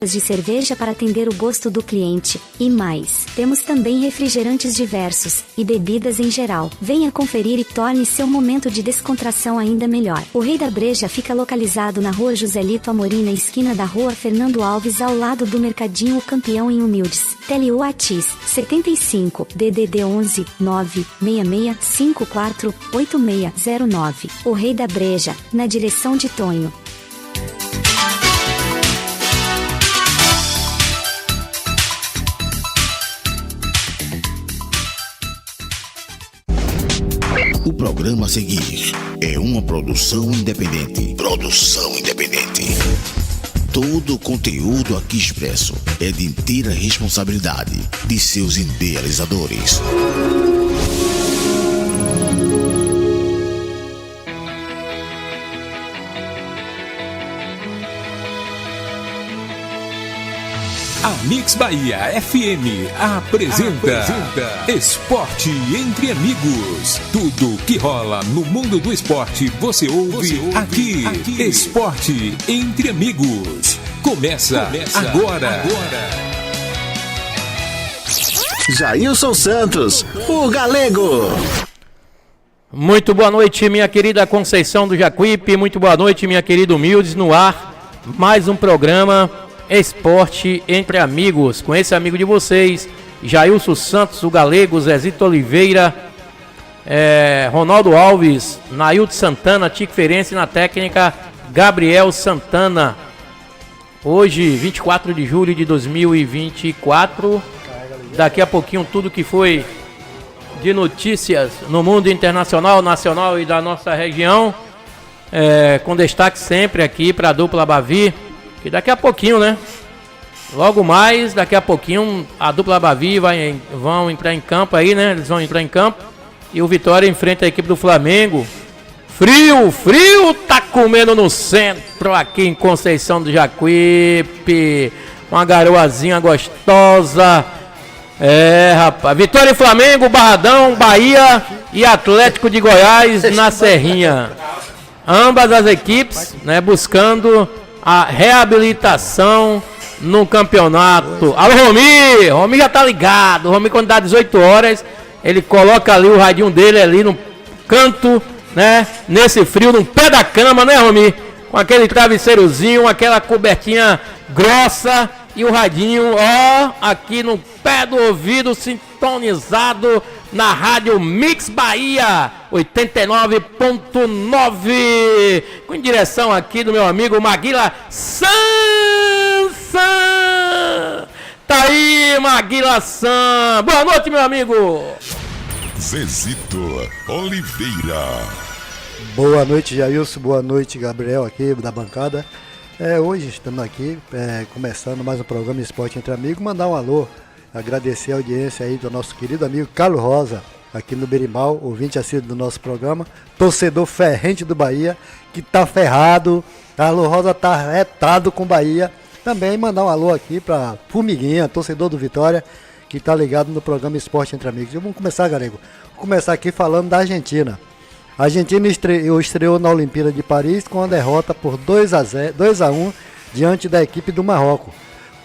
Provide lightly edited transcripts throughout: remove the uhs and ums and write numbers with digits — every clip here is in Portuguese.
de cerveja para atender o gosto do cliente, e mais. Temos também refrigerantes diversos, e bebidas em geral. Venha conferir e torne seu momento de descontração ainda melhor. O Rei da Breja fica localizado na Rua Joselito Amorim, na esquina da Rua Fernando Alves, ao lado do Mercadinho O Campeão em Humildes. Tele Whats 75 DDD 11 966 54 8609. O Rei da Breja, na direção de Tonho. O programa a seguir é uma produção independente. Todo o conteúdo aqui expresso é de inteira responsabilidade de seus idealizadores. A Mix Bahia FM apresenta Esporte Entre Amigos. Tudo que rola no mundo do esporte você ouve aqui. Esporte Entre Amigos. Começa agora. Jailson Santos, o Galego. Muito boa noite, minha querida Conceição do Jacuípe. Muito boa noite, minha querida Humildes. No ar, mais um programa Esporte Entre Amigos, com esse amigo de vocês, Jailson Santos, o Galego, Zezito Oliveira, Ronaldo Alves, Nailton Santana, Tico Ferense na técnica, Gabriel Santana. Hoje, 24 de julho de 2024, daqui a pouquinho tudo que foi de notícias no mundo internacional, nacional e da nossa região, com destaque sempre aqui para a dupla Bavi. Que daqui a pouquinho, né? Logo mais, daqui a pouquinho, a dupla Bavi vão entrar em campo aí, né? Eles vão entrar em campo. E o Vitória enfrenta a equipe do Flamengo. Frio tá comendo no centro aqui em Conceição do Jacuípe. Uma garoazinha gostosa. Rapaz. Vitória e Flamengo, Barradão, Bahia e Atlético de Goiás na Serrinha. Ambas as equipes, né? Buscando a reabilitação no campeonato. Alô, Romi já tá ligado. O Romi, quando dá 18 horas, ele coloca ali o radinho dele ali no canto, né? Nesse frio, no pé da cama, né, Romi? Com aquele travesseirozinho, aquela cobertinha grossa e o radinho, aqui no pé do ouvido, sintonizado na rádio Mix Bahia 89.9, com direção aqui do meu amigo Maguila San. Tá aí, Maguila San. Boa noite, meu amigo Zezito Oliveira. Boa noite, Jailson. Boa noite, Gabriel, aqui da bancada. Hoje estamos aqui começando mais um programa Esporte Entre Amigos. Mandar um alô, agradecer a audiência aí do nosso querido amigo Carlos Rosa, aqui no Berimal, ouvinte assíduo do nosso programa, torcedor ferrente do Bahia, que tá ferrado. Carlos Rosa tá retado com o Bahia. Também mandar um alô aqui pra Formiguinha, torcedor do Vitória, que tá ligado no programa Esporte Entre Amigos. Vamos começar, Galego. Vou começar aqui falando da Argentina. A Argentina estreou na Olimpíada de Paris com a derrota por 2-1 diante da equipe do Marrocos.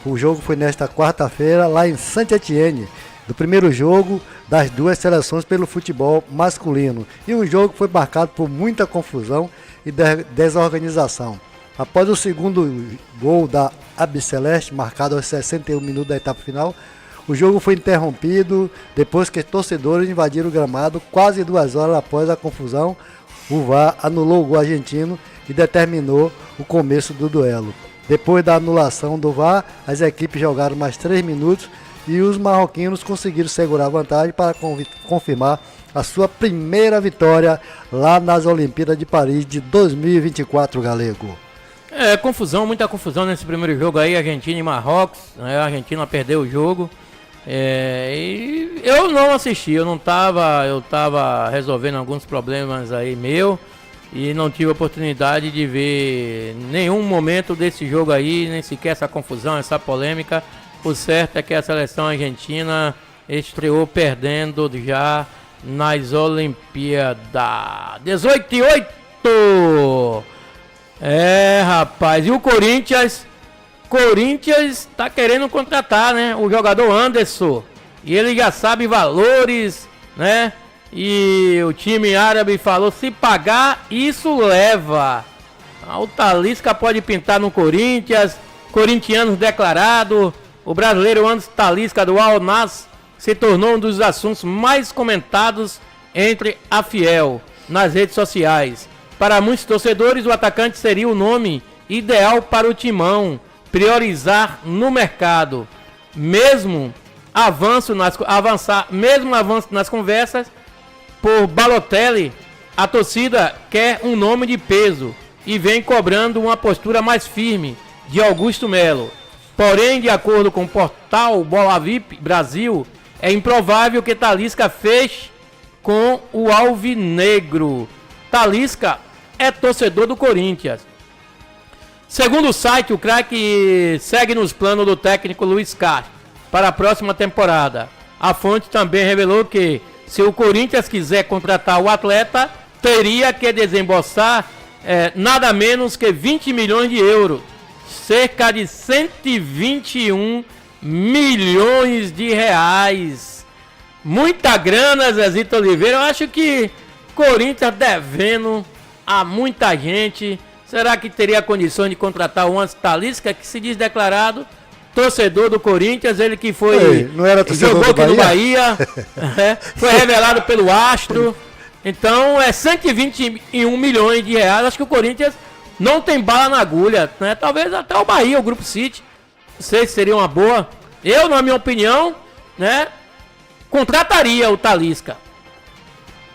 O jogo foi nesta quarta-feira, lá em Saint-Étienne, do primeiro jogo das duas seleções pelo futebol masculino. E um jogo que foi marcado por muita confusão e desorganização. Após o segundo gol da Albiceleste, marcado aos 61 minutos da etapa final, o jogo foi interrompido depois que torcedores invadiram o gramado quase 2 horas após a confusão. O VAR anulou o gol argentino e determinou o começo do duelo. Depois da anulação do VAR, as equipes jogaram mais 3 minutos e os marroquinos conseguiram segurar a vantagem para confirmar a sua primeira vitória lá nas Olimpíadas de Paris de 2024, Galego. Confusão, muita confusão nesse primeiro jogo aí, Argentina e Marrocos, né? A Argentina perdeu o jogo. E eu não assisti, eu tava resolvendo alguns problemas aí e não tive oportunidade de ver nenhum momento desse jogo aí, nem sequer essa confusão, essa polêmica. O certo é que a seleção argentina estreou perdendo já nas Olimpíadas. 18-8! Rapaz, e o Corinthians Corinthians está querendo contratar, né? O jogador Anderson. E ele já sabe valores, né? E o time árabe falou, se pagar, isso leva. O Talisca pode pintar no Corinthians. Corintianos declarado. O brasileiro Anderson Talisca do Al Nassr se tornou um dos assuntos mais comentados entre a Fiel nas redes sociais. Para muitos torcedores, o atacante seria o nome ideal para o timão priorizar no mercado. Mesmo avanço nas conversas por Balotelli, a torcida quer um nome de peso e vem cobrando uma postura mais firme de Augusto Melo. Porém, de acordo com o portal Bola VIP Brasil, é improvável que Talisca feche com o alvinegro. Talisca é torcedor do Corinthians. Segundo o site, o craque segue nos planos do técnico Luiz Castro para a próxima temporada. A fonte também revelou que, se o Corinthians quiser contratar o atleta, teria que desembolsar nada menos que 20 milhões de euros, cerca de 121 milhões de reais. Muita grana, Zezito Oliveira. Eu acho que Corinthians devendo a muita gente. Será que teria condições de contratar o Anderson Talisca, que se diz declarado torcedor do Corinthians? Ele que foi, não era torcedor jogou do aqui no Bahia, foi revelado pelo Astro. Então é 121 milhões de reais. Acho que o Corinthians não tem bala na agulha, né? Talvez até o Bahia, o Grupo City, não sei se seria uma boa. Eu, na minha opinião, né, contrataria o Talisca.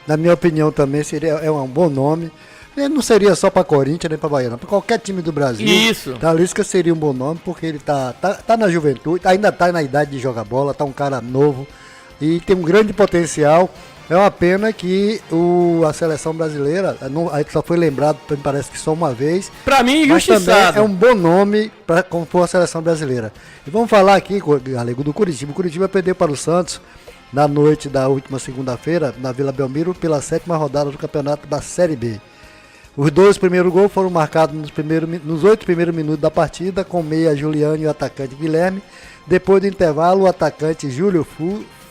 Na minha opinião também é um bom nome. Ele não seria só para Corinthians nem para Bahia, não. Para qualquer time do Brasil. Isso. Talisca seria um bom nome, porque ele tá na juventude, ainda tá na idade de jogar bola, tá um cara novo e tem um grande potencial. É uma pena que a seleção brasileira, aí só foi lembrado, me parece que só uma vez. Para mim, mas também injustiçado. é um bom nome para compor a seleção brasileira. E vamos falar aqui, galego, do Curitiba. O Curitiba perdeu para o Santos na noite da última segunda-feira, na Vila Belmiro, pela 7ª rodada do campeonato da Série B. Os 2 primeiros gols foram marcados nos 8 primeiros minutos da partida, com meia Juliano e o atacante Guilherme. Depois do intervalo, o atacante Júlio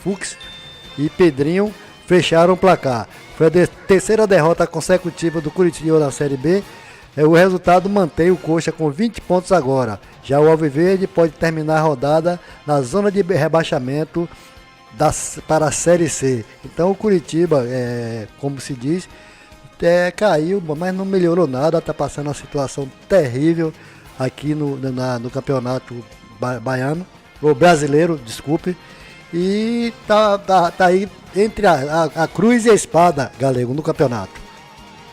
Fux e Pedrinho fecharam o placar. Foi a terceira derrota consecutiva do Curitiba na Série B. O resultado mantém o Coxa com 20 pontos agora. Já o Alviverde pode terminar a rodada na zona de rebaixamento para a Série C. Então o Curitiba, como se diz, caiu, mas não melhorou nada. Está passando uma situação terrível aqui no campeonato baiano, ou brasileiro, desculpe. E tá aí entre a cruz e a espada, galego, no campeonato.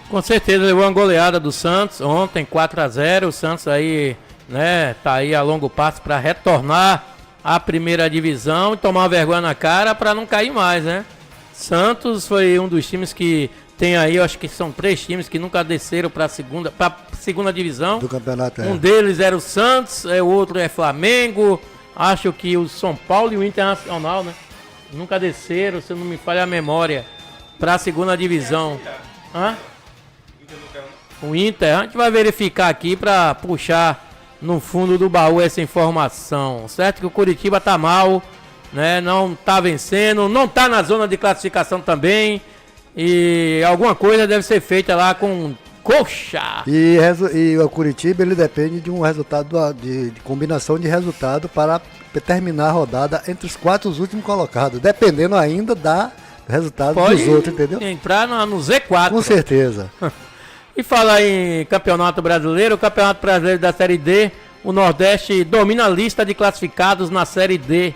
Com certeza levou uma goleada do Santos ontem, 4-0. O Santos aí, né, tá aí a longo passo para retornar à primeira divisão e tomar uma vergonha na cara para não cair mais, né? Santos foi um dos times que tem aí, eu acho que são 3 times que nunca desceram para segunda divisão do campeonato. Um deles era o Santos, o outro é Flamengo. Acho que o São Paulo e o Internacional, né, nunca desceram, se não me falha a memória, para a segunda divisão. O Inter, a gente vai verificar aqui para puxar no fundo do baú essa informação. Certo que o Curitiba tá mal, né, não tá vencendo, não tá na zona de classificação também. E alguma coisa deve ser feita lá com Coxa. E o Curitiba, ele depende de um resultado, de combinação de resultado para terminar a rodada entre os 4 últimos colocados, dependendo ainda do resultado dos outros, entendeu? Entrar no Z4. Com certeza. E falar em Campeonato Brasileiro, o Campeonato Brasileiro da Série D, o Nordeste domina a lista de classificados na Série D.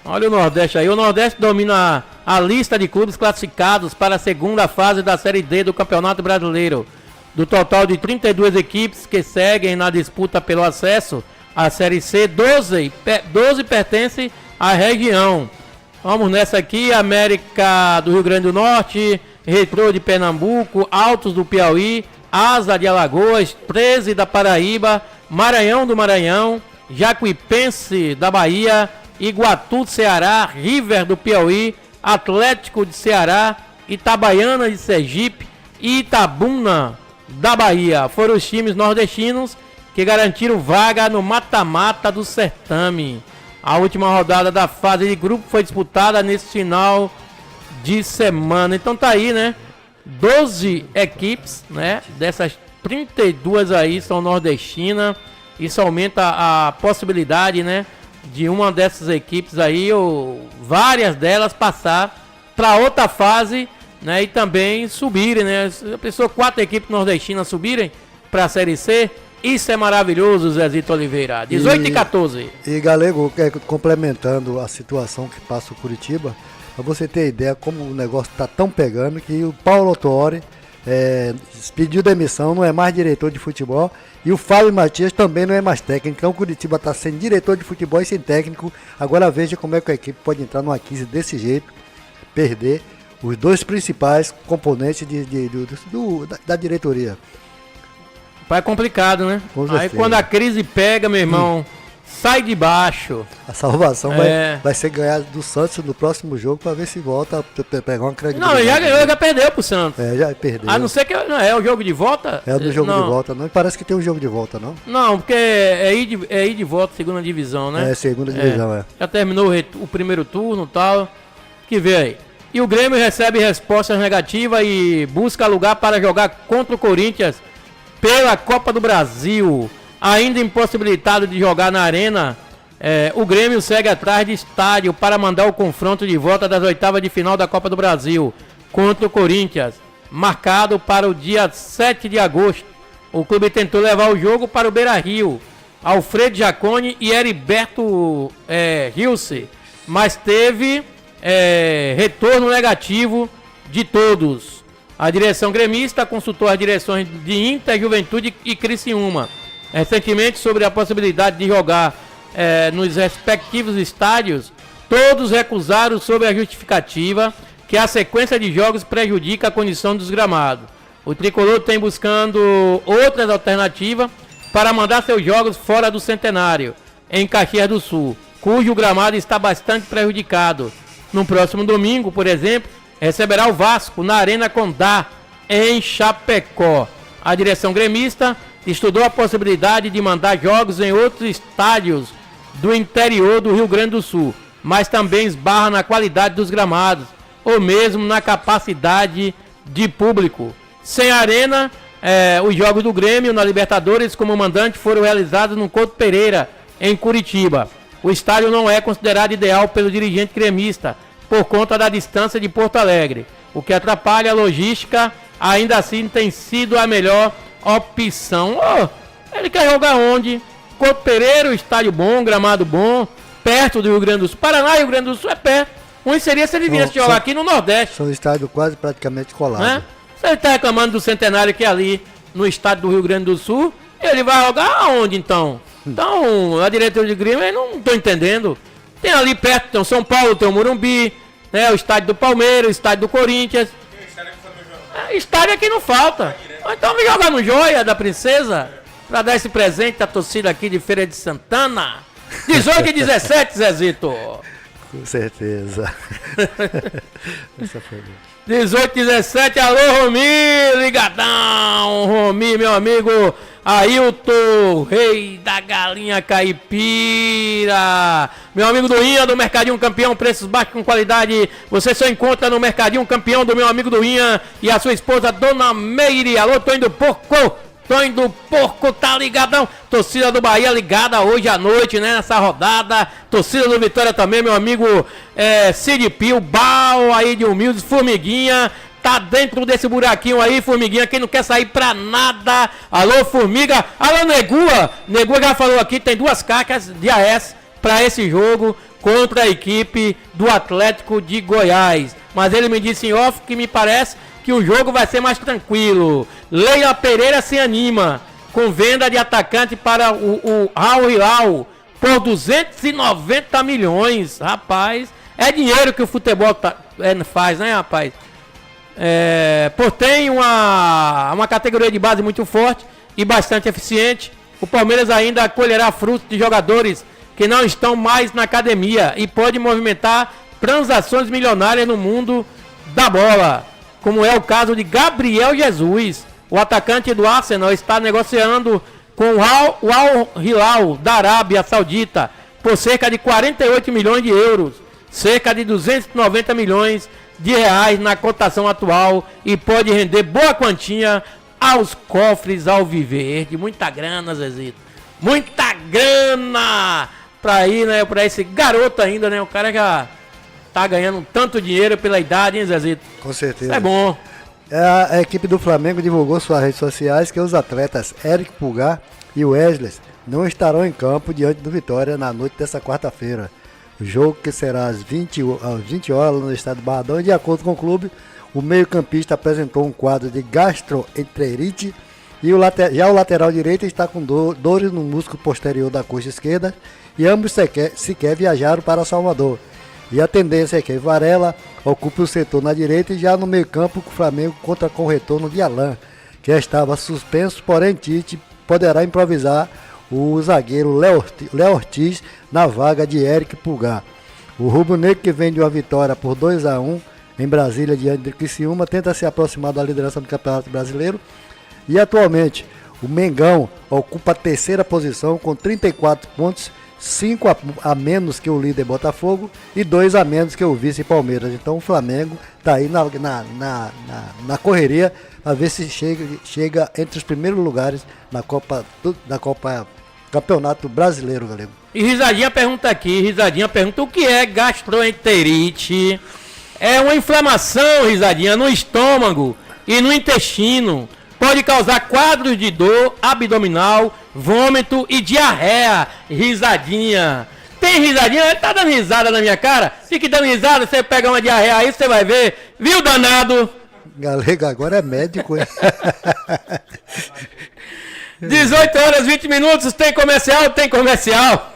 Olha o Nordeste aí, o Nordeste domina a lista de clubes classificados para a segunda fase da Série D do Campeonato Brasileiro. Do total de 32 equipes que seguem na disputa pelo acesso à Série C, 12 pertencem à região. Vamos nessa aqui: América do Rio Grande do Norte, Retrô de Pernambuco, Altos do Piauí, Asa de Alagoas, 13 da Paraíba, Maranhão do Maranhão, Jacuipense da Bahia, Iguatu do Ceará, River do Piauí, Atlético de Ceará, Itabaiana de Sergipe e Itabuna da Bahia. Foram os times nordestinos que garantiram vaga no mata-mata do certame. A última rodada da fase de grupo foi disputada nesse final de semana. Então tá aí, né? 12 equipes, né? Dessas 32 aí são nordestinas. Isso aumenta a possibilidade, né? De uma dessas equipes aí, ou várias delas, passar para outra fase, né? E também subirem, né? A pessoa 4 equipes nordestinas subirem para a Série C. Isso é maravilhoso, Zezito Oliveira. 18 e 14. E Galego, complementando a situação que passa o Curitiba, para você ter ideia como o negócio está tão pegando que o Paulo Autuori pediu demissão, não é mais diretor de futebol, e o Fábio Matias também não é mais técnico. Então o Curitiba está sendo diretor de futebol e sem técnico. Agora veja como é que a equipe pode entrar numa crise desse jeito, perder os 2 principais componentes da diretoria. É complicado, né? Aí quando a crise pega, meu irmão, sai de baixo. A salvação vai ser ganhar do Santos no próximo jogo para ver se volta a pegar uma credibilidade. Não, já ganhou, já perdeu pro Santos. Já perdeu. A não ser que não é o jogo de volta. É do jogo de volta, não. Parece que tem um jogo de volta, não? Não, porque é ir de volta, segunda divisão, né? Segunda divisão, Já terminou o primeiro turno e tal. Que vê aí. E o Grêmio recebe respostas negativas e busca lugar para jogar contra o Corinthians pela Copa do Brasil. Ainda impossibilitado de jogar na Arena, o Grêmio segue atrás de estádio para mandar o confronto de volta das oitavas de final da Copa do Brasil contra o Corinthians, marcado para o dia 7 de agosto. O clube tentou levar o jogo para o Beira-Rio, Alfredo Jaconi e Heriberto Rilse, mas teve retorno negativo de todos. A direção gremista consultou as direções de Inter, Juventude e Criciúma recentemente sobre a possibilidade de jogar nos respectivos estádios. Todos recusaram sob a justificativa que a sequência de jogos prejudica a condição dos gramados. O tricolor tem buscando outras alternativas para mandar seus jogos fora do Centenário, em Caxias do Sul, cujo gramado está bastante prejudicado. No próximo domingo, por exemplo, receberá o Vasco na Arena Condá, em Chapecó. A direção gremista estudou a possibilidade de mandar jogos em outros estádios do interior do Rio Grande do Sul, mas também esbarra na qualidade dos gramados, ou mesmo na capacidade de público. Sem arena, os jogos do Grêmio na Libertadores como mandante foram realizados no Couto Pereira, em Curitiba. O estádio não é considerado ideal pelo dirigente gremista, por conta da distância de Porto Alegre, o que atrapalha a logística. Ainda assim tem sido a melhor opção. Ele quer jogar onde? Couto Pereira, estádio bom, gramado bom, perto do Rio Grande do Sul. Paraná e Rio Grande do Sul é perto. Onde seria se ele viesse jogar aqui no Nordeste? São estádios quase praticamente colados. Se ele está reclamando do Centenário que é ali no estado do Rio Grande do Sul, ele vai jogar aonde então? Então, a diretoria de Grêmio, eu não estou entendendo. Tem ali perto, tem o São Paulo, tem o Morumbi, né, o estádio do Palmeiras, o estádio do Corinthians. Estádio aqui não falta. Então vem jogar no Joia da Princesa, para dar esse presente à torcida aqui de Feira de Santana. 18 e 17, Zezito. Com certeza. Essa foi 18 e 17, alô Romi, ligadão. Romi, meu amigo Ailton, rei da galinha caipira. Meu amigo do Inha, do Mercadinho Campeão, preços baixos com qualidade. Você só encontra no Mercadinho Campeão do meu amigo do Inha e a sua esposa, Dona Meire. Alô, Tonho do Porco. Tonho do Porco, tá ligadão. Torcida do Bahia ligada hoje à noite, né? Nessa rodada. Torcida do Vitória também, meu amigo Cid Pio, Bal aí de Humildes, Formiguinha. Tá dentro desse buraquinho aí, Formiguinha, quem não quer sair pra nada. Alô, Formiga. Alô, Negua. Negua já falou aqui, tem 2 cargas de AS pra esse jogo contra a equipe do Atlético de Goiás. Mas ele me disse em off que me parece que o jogo vai ser mais tranquilo. Leila Pereira se anima com venda de atacante para o Al Hilal por 290 milhões. Rapaz, é dinheiro que o futebol faz, né, rapaz? Tem uma categoria de base muito forte e bastante eficiente. O Palmeiras ainda colherá frutos de jogadores que não estão mais na academia e pode movimentar transações milionárias no mundo da bola, como é o caso de Gabriel Jesus. O atacante do Arsenal está negociando com o Al Hilal da Arábia Saudita por cerca de 48 milhões de euros, cerca de 290 milhões de reais na cotação atual, e pode render boa quantia aos cofres alviverde. Muita grana, Zezito. Muita grana pra ir, né? Pra esse garoto ainda, né? O cara já tá ganhando tanto dinheiro pela idade, hein, Zezito? Com certeza. Isso é bom. A equipe do Flamengo divulgou suas redes sociais que os atletas Eric Pulgar e Wesley não estarão em campo diante do Vitória na noite dessa quarta-feira. O jogo, que será às 20 horas no estado do Barradão, e de acordo com o clube, o meio-campista apresentou um quadro de gastroenterite e já o lateral direito está com dores no músculo posterior da coxa esquerda, e ambos sequer viajaram para Salvador. E a tendência é que Varela ocupe o setor na direita, e já no meio-campo o Flamengo conta com o retorno de Alain, que já estava suspenso, porém Tite poderá improvisar o zagueiro Léo Ortiz na vaga de Eric Pulgar. O rubro-negro, que vem de uma vitória por 2-1 em Brasília diante do Criciúma, tenta se aproximar da liderança do Campeonato Brasileiro, e atualmente o Mengão ocupa a terceira posição com 34 pontos, 5 a menos que o líder Botafogo e 2 a menos que o vice Palmeiras. Então o Flamengo está aí na correria para ver se chega entre os primeiros lugares na Copa Campeonato Brasileiro, galego. E Risadinha pergunta o que é gastroenterite? É uma inflamação, Risadinha, no estômago e no intestino. Pode causar quadros de dor abdominal, vômito e diarreia. Risadinha. Tem risadinha? Tá dando risada na minha cara? Fique dando risada, você pega uma diarreia aí, você vai ver. Viu, danado? Galego, agora é médico, hein? 18 horas 20 minutos, tem comercial? Tem comercial.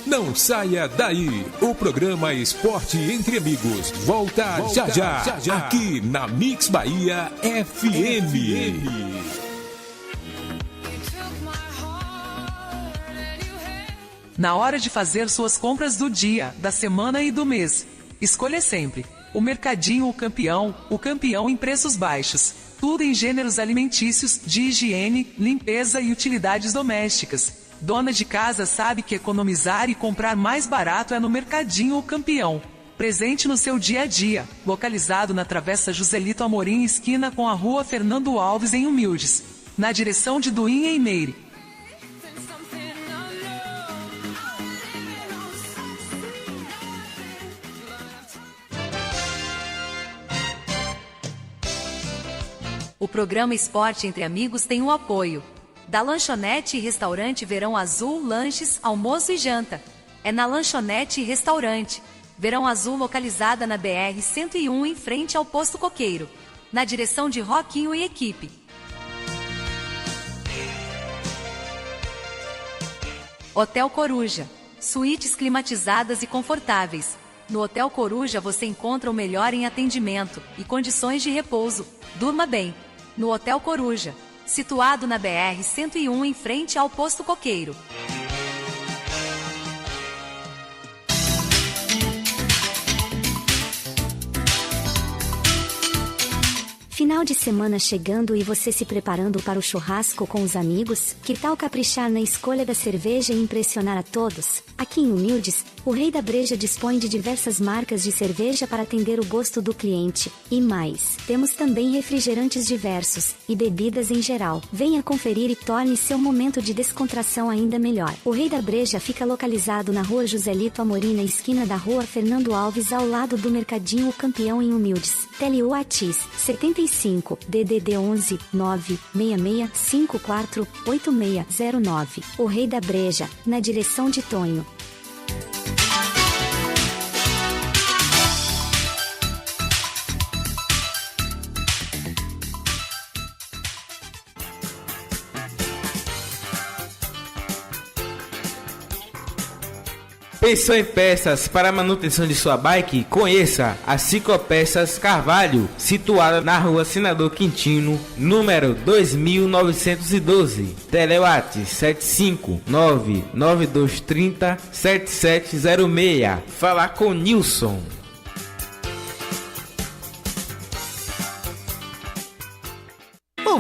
Não saia daí. O programa Esporte Entre Amigos volta já, aqui na Mix Bahia FM. Na hora de fazer suas compras do dia, da semana e do mês, escolha sempre o Mercadinho O Campeão em preços baixos. Tudo em gêneros alimentícios, de higiene, limpeza e utilidades domésticas. Dona de casa sabe que economizar e comprar mais barato é no Mercadinho O Campeão. Presente no seu dia a dia. Localizado na Travessa Joselito Amorim, esquina com a Rua Fernando Alves, em Humildes. Na direção de Duim, em Meire. O programa Esporte Entre Amigos tem o apoio da Lanchonete e Restaurante Verão Azul, lanches, almoço e janta. É na Lanchonete e Restaurante Verão Azul, localizada na BR-101, em frente ao Posto Coqueiro, na direção de Roquinho e equipe. Hotel Coruja, suítes climatizadas e confortáveis. No Hotel Coruja você encontra o melhor em atendimento e condições de repouso. Durma bem no Hotel Coruja, situado na BR-101, em frente ao Posto Coqueiro. Final de semana chegando e você se preparando para o churrasco com os amigos? Que tal caprichar na escolha da cerveja e impressionar a todos? Aqui em Humildes, o Rei da Breja dispõe de diversas marcas de cerveja para atender o gosto do cliente. E mais, temos também refrigerantes diversos e bebidas em geral. Venha conferir e torne seu momento de descontração ainda melhor. O Rei da Breja fica localizado na Rua Joselito Amorim, na esquina da Rua Fernando Alves, ao lado do Mercadinho O Campeão, em Humildes. Tele Whats 75 DDD 11 966 54 8609. O Rei da Breja, na direção de Tonho. Pensou em peças para a manutenção de sua bike? Conheça a Ciclopeças Carvalho, situada na Rua Senador Quintino, número 2912. Telewhats 75992307706. Falar com Nilson.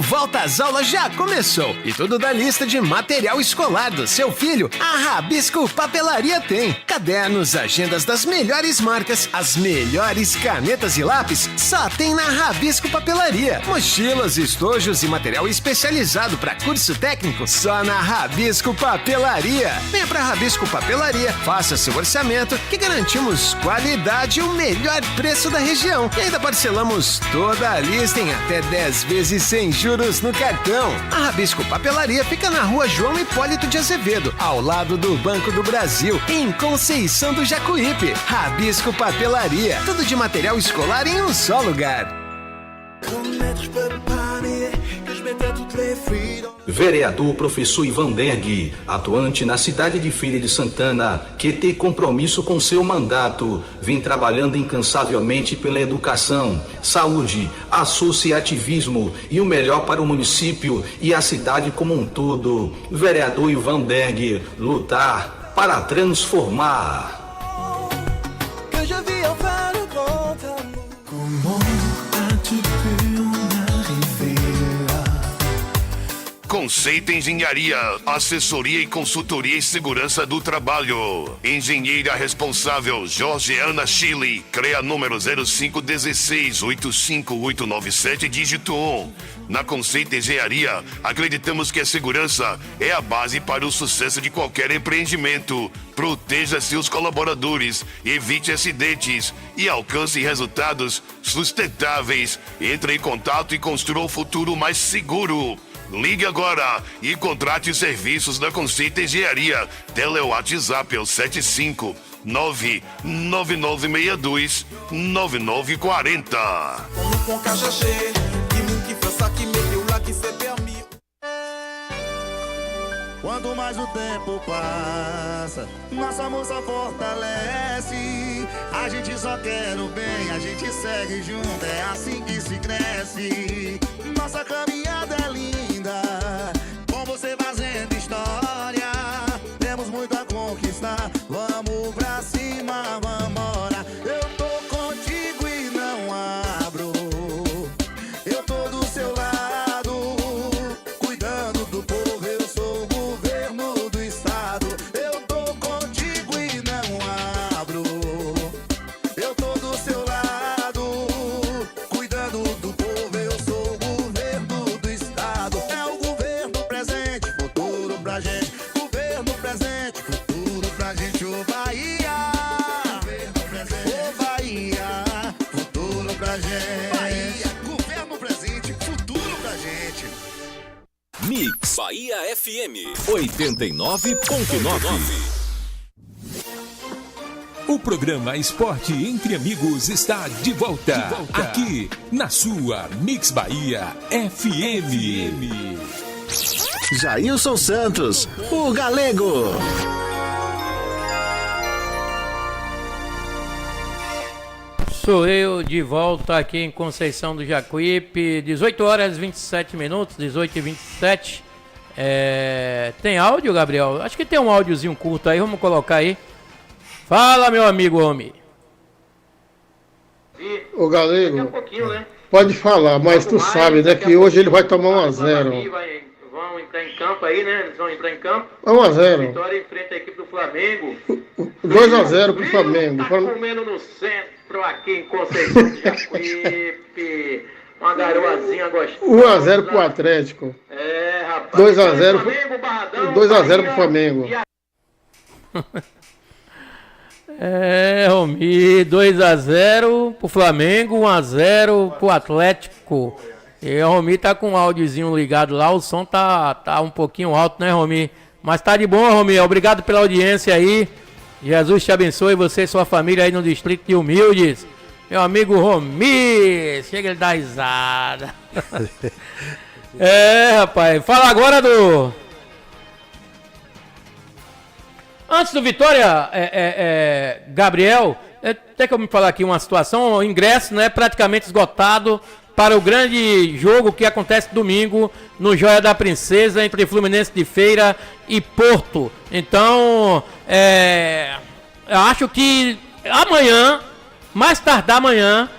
volta às aulas já começou e tudo da lista de material escolar do seu filho, a Rabisco Papelaria tem. Cadernos, agendas das melhores marcas, as melhores canetas e lápis, só tem na Rabisco Papelaria. Mochilas, estojos e material especializado para curso técnico, só na Rabisco Papelaria. Venha pra Rabisco Papelaria, faça seu orçamento que garantimos qualidade e o melhor preço da região. E ainda parcelamos toda a lista em até 10 vezes sem juros no cartão. A Rabisco Papelaria fica na rua João Hipólito de Azevedo, ao lado do Banco do Brasil, em Conceição do Jacuípe. Rabisco Papelaria, tudo de material escolar em um só lugar. Vereador professor Ivan Derg, atuante na cidade de Feira de Santana, que tem compromisso com seu mandato, vem trabalhando incansavelmente pela educação, saúde, associativismo e o melhor para o município e a cidade como um todo. Vereador Ivan Derg, lutar para transformar. Conceito Engenharia, assessoria e consultoria em segurança do trabalho. Engenheira responsável Jorgeana Chile, CREA número 0516-85897, dígito 1. Na Conceito Engenharia, acreditamos que a segurança é a base para o sucesso de qualquer empreendimento. Proteja seus colaboradores, evite acidentes e alcance resultados sustentáveis. Entre em contato e construa um futuro mais seguro. Ligue agora e contrate os serviços da Conceito Engenharia. Tele-WhatsApp é o 759-9962-9940. Quanto mais o tempo passa, nossa moça fortalece. A gente só quer o bem, a gente segue junto, é assim que se cresce. Nossa caminhada é linda, com você fazendo história. Temos muito a conquistar, vamos pra cima, vambora. Eu tô contigo e não abro, eu tô do seu lado, cuidando do povo, eu sou o governo do estado. Eu tô contigo e não abro, eu tô do seu lado, cuidando do povo, eu sou o governo do estado. É o governo presente, futuro pra gente. Governo presente, futuro pra gente, ô Bahia. Governo presente, ô Bahia, futuro pra gente. Bahia, governo presente, futuro pra gente. Mix Bahia FM 89.9. O programa Esporte Entre Amigos está de volta, aqui na sua Mix Bahia FM. Jailson Santos, o Galego. Sou eu de volta aqui em Conceição do Jacuípe, 18 horas e 27 minutos, 18 e 27. Tem áudio, Gabriel? Acho que tem um áudiozinho curto aí, vamos colocar aí. Fala, meu amigo homem. Ô Galego, pode falar, mas tu sabe, né, que hoje ele vai tomar 1-0. Vão entrar em campo aí, né? Eles vão entrar em campo. 1-0. Vitória em frente à equipe do Flamengo. 2-0 pro Flamengo. Tá comendo no centro aqui em Conceição do Jacuípe. Uma garoazinha gostosa. 1-0 pro Atlético. Rapaz. 2-0 pro Flamengo. Romi, 2-0 pro Flamengo, 1-0 pro Atlético. E o Romi tá com o áudiozinho ligado lá, o som tá um pouquinho alto, né, Romi? Mas tá de boa, Romi, obrigado pela audiência aí. Jesus te abençoe, você e sua família aí no Distrito de Humildes. Meu amigo Romi, chega ele dar risada. Rapaz, fala agora do... Antes do Vitória, Gabriel, tem que eu me falar aqui uma situação, o ingresso, né, praticamente esgotado para o grande jogo que acontece domingo no Joia da Princesa, entre Fluminense de Feira e Porto. Então, acho que amanhã, mais tardar amanhã,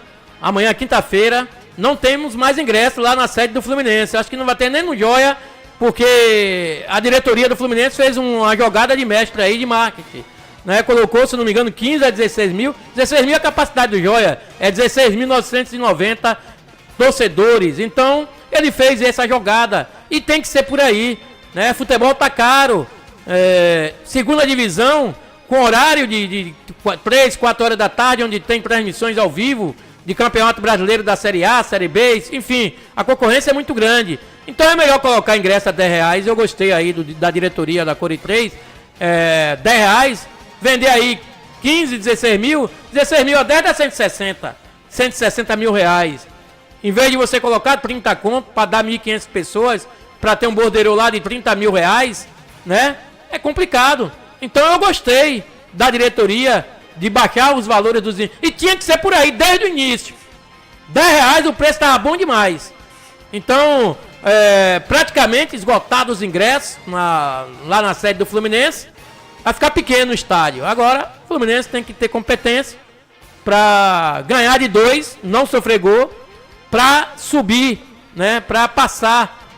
quinta-feira, não temos mais ingresso lá na sede do Fluminense. Acho que não vai ter nem no Joia, porque a diretoria do Fluminense fez uma jogada de mestre aí de marketing. Né? Colocou, se não me engano, 15 a 16 mil. 16 mil é a capacidade do Joia, é 16.990 torcedores. Então, ele fez essa jogada e tem que ser por aí. Né? Futebol tá caro. Segunda divisão, com horário de 3, 4 horas da tarde, onde tem transmissões ao vivo de Campeonato Brasileiro da Série A, Série B, enfim, a concorrência é muito grande. Então é melhor colocar ingresso a R$10. Eu gostei aí da diretoria da Core 3, R$10, vender aí 15, 16 mil, 16 mil a 10 dá 160 mil reais. Em vez de você colocar 30 conto para dar 1.500 pessoas, para ter um bordeiro lá de 30 mil reais, né? É complicado. Então eu gostei da diretoria de baixar os valores dos... E tinha que ser por aí, desde o início. R$10 o preço estava bom demais. Então, praticamente esgotados os ingressos lá na sede do Fluminense. Vai ficar pequeno o estádio. Agora, o Fluminense tem que ter competência para ganhar de 2, não sofrer gol, para subir, né? Para passar,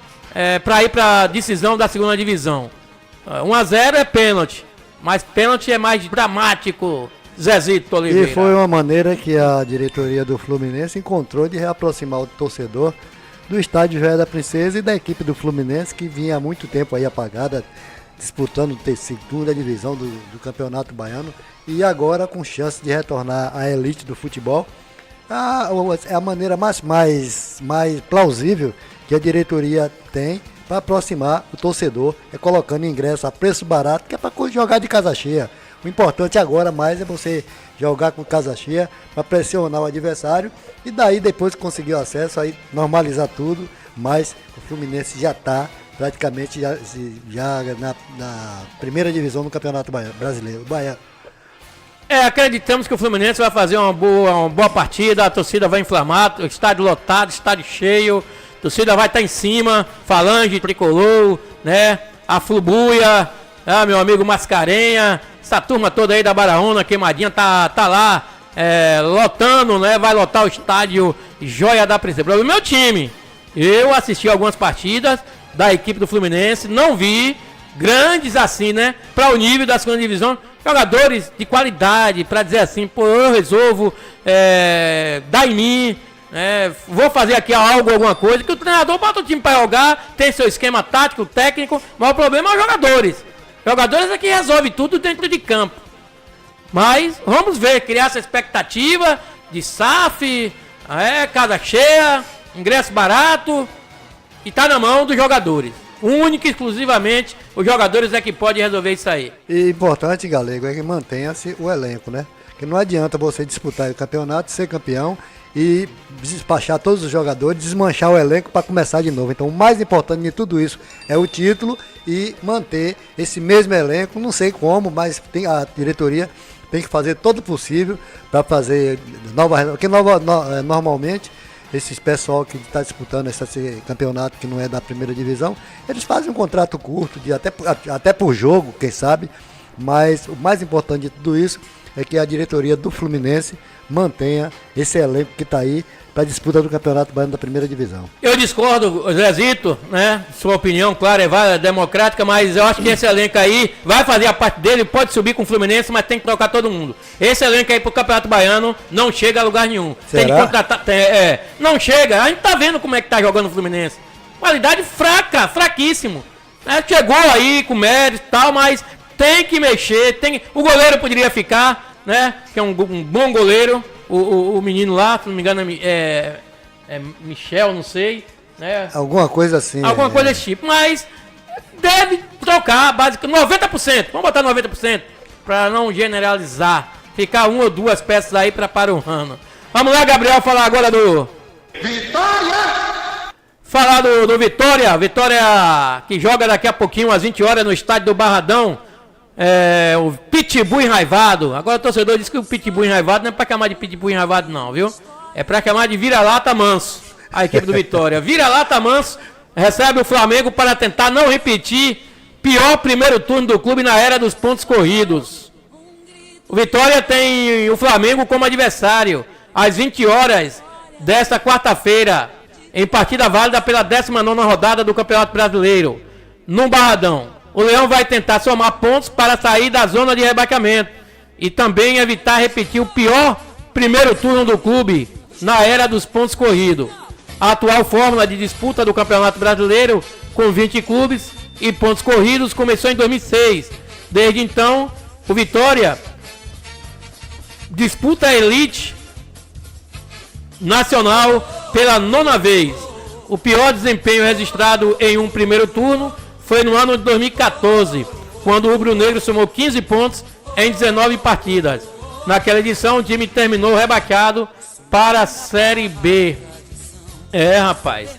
para ir para a decisão da segunda divisão. 1-0 é pênalti, mas pênalti é mais dramático, Zezito Oliveira. E foi uma maneira que a diretoria do Fluminense encontrou de reaproximar o torcedor do estádio Joia da Princesa e da equipe do Fluminense, que vinha há muito tempo aí apagada, disputando a segunda divisão do Campeonato Baiano, e agora com chance de retornar à elite do futebol. É a maneira mais plausível que a diretoria tem para aproximar o torcedor, colocando ingresso a preço barato, que é para jogar de casa cheia. O importante agora mais é você jogar com casa cheia para pressionar o adversário, e daí depois que conseguir o acesso, aí normalizar tudo, mas o Fluminense já está praticamente já na primeira divisão do Campeonato Brasileiro. Acreditamos que o Fluminense vai fazer uma boa partida, a torcida vai inflamar, o estádio lotado, estádio cheio, a torcida vai estar em cima, Falange, Tricolor, né? A Flubuia, meu amigo Mascarenha, essa turma toda aí da Baraúna, Queimadinha, tá lá lotando, né? Vai lotar o estádio Joia da Princesa. O meu time, eu assisti algumas partidas da equipe do Fluminense, não vi grandes assim, né? Para o nível da segunda divisão, jogadores de qualidade, para dizer assim, pô, eu resolvo, dá em mim, vou fazer aqui alguma coisa, que o treinador bota o time para jogar, tem seu esquema tático, técnico, mas o problema é os jogadores. Jogadores é que resolve tudo dentro de campo. Mas vamos ver, criar essa expectativa de SAF, casa cheia, ingresso barato, e tá na mão dos jogadores. Única e exclusivamente os jogadores é que podem resolver isso aí. E importante, Galego, é que mantenha-se o elenco, né? Que não adianta você disputar o campeonato, ser campeão e despachar todos os jogadores, desmanchar o elenco para começar de novo. Então o mais importante de tudo isso é o título e manter esse mesmo elenco. Não sei como, mas a diretoria tem que fazer todo o possível para fazer porque normalmente esses pessoal que está disputando esse campeonato que não é da primeira divisão, eles fazem um contrato curto, até por jogo, quem sabe, mas o mais importante de tudo isso é que a diretoria do Fluminense mantenha esse elenco que está aí para a disputa do Campeonato Baiano da primeira divisão. Eu discordo, Zezito, né? Sua opinião, claro, é válida, democrática, mas eu acho que esse elenco aí vai fazer a parte dele, pode subir com o Fluminense, mas tem que trocar todo mundo. Esse elenco aí pro Campeonato Baiano não chega a lugar nenhum. Será? Tem que contratar, não chega, a gente tá vendo como é que tá jogando o Fluminense. Qualidade fraca, fraquíssimo. Chegou aí com mérito e tal, mas tem que mexer, o goleiro poderia ficar, né? Que é um bom goleiro. O menino lá, se não me engano, é Michel, não sei, né? Alguma coisa assim. Alguma coisa desse tipo, mas deve trocar, basicamente, 90%, vamos botar 90%, para não generalizar, ficar uma ou duas peças aí para o ano. Vamos lá, Gabriel, falar agora do... Vitória! Falar do Vitória, que joga daqui a pouquinho, às 20 horas, no estádio do Barradão. O Pitbull enraivado. Agora o torcedor diz que o Pitbull enraivado não é pra chamar de Pitbull enraivado não, viu? É pra chamar de vira-lata manso. A equipe do Vitória. Vira-lata manso recebe o Flamengo para tentar não repetir pior primeiro turno do clube na era dos pontos corridos. O Vitória tem o Flamengo como adversário. Às 20 horas desta quarta-feira, em partida válida pela 19ª rodada do Campeonato Brasileiro, no Barradão. O Leão vai tentar somar pontos para sair da zona de rebaixamento e também evitar repetir o pior primeiro turno do clube na era dos pontos corridos. A atual fórmula de disputa do Campeonato Brasileiro, com 20 clubes e pontos corridos, começou em 2006. Desde então, o Vitória disputa a elite nacional pela 9ª vez. O pior desempenho registrado em um primeiro turno foi no ano de 2014, quando o rubro-negro somou 15 pontos em 19 partidas. Naquela edição, o time terminou rebaixado para a Série B. Rapaz.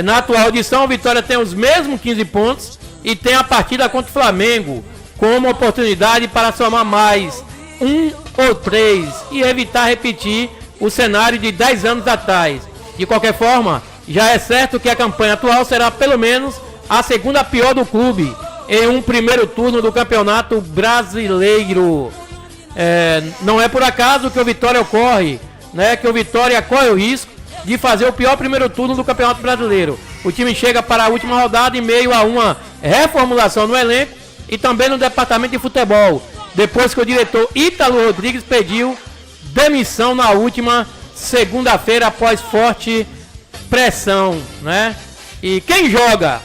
Na atual edição, o Vitória tem os mesmos 15 pontos e tem a partida contra o Flamengo como oportunidade para somar mais 1 ou 3 e evitar repetir o cenário de 10 anos atrás. De qualquer forma, já é certo que a campanha atual será pelo menos a segunda pior do clube em um primeiro turno do Campeonato Brasileiro. Não é por acaso que o Vitória corre o risco de fazer o pior primeiro turno do Campeonato Brasileiro. O time chega para a última rodada em meio a uma reformulação no elenco e também no departamento de futebol, depois que o diretor Ítalo Rodrigues pediu demissão na última segunda-feira após forte pressão, né? E quem joga?